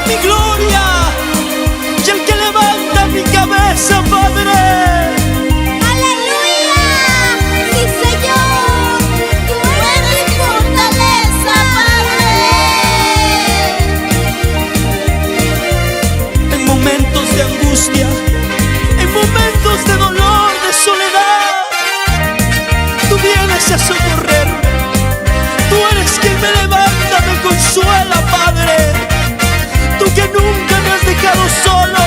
mi gloria y el que levanta mi cabeza, Padre. ¡Aleluya! ¡Sí, Señor! ¡Tú eres mi fortaleza, Padre! En momentos de angustia, en momentos de dolor, de soledad, tú vienes a socorrerme. Tú eres quien me levanta, me consuela, Padre. Tú que nunca me has dejado solo.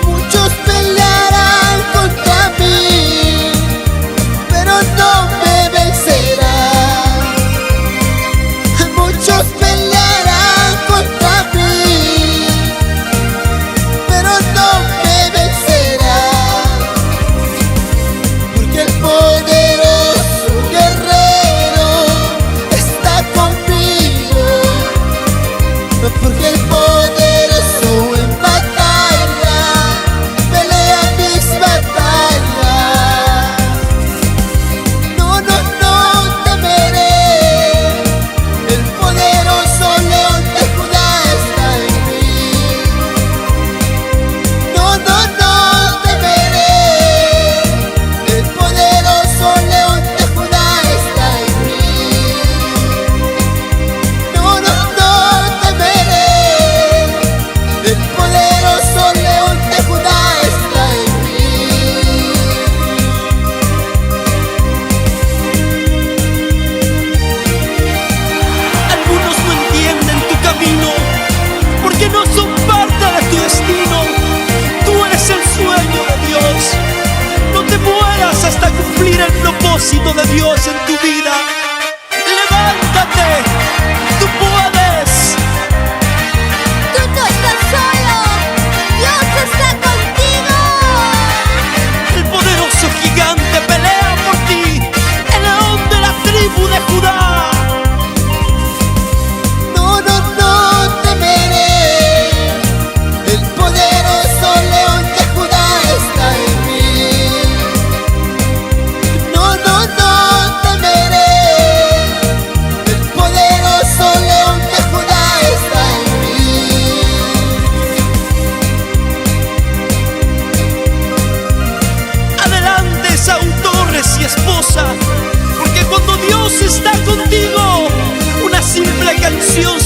Muchos pelearán contra mí, pero no me vencerán. Muchos pelearán contra mí, pero no me vencerán. Porque el poderoso guerrero está conmigo. Porque el poderoso en batalla pelea mis batallas. No, no, no temeré. El poderoso león de Judá está en mí. No, no, no temeré. El poderoso león de Judá está en mí. No, no, no temeré. El poderoso león de Judá está en mí. Algunos no entienden tu camino porque no son parte de tu destino. Tú eres el sueño de Dios. No te mueras hasta cumplir el propósito de Dios en tu vida. Levántate, tú puedes. ¡Tú no estás solo! ¡Dios está contigo! El poderoso gigante pelea por ti, el león de la tribu de Judá. No, no, no temeré. El poderoso león de Judá está en mí. No, no, no temeré. El poderoso león de Judá está en mí. Adelante, Saúl Torres y esposa, porque cuando Dios está contigo, una simple canción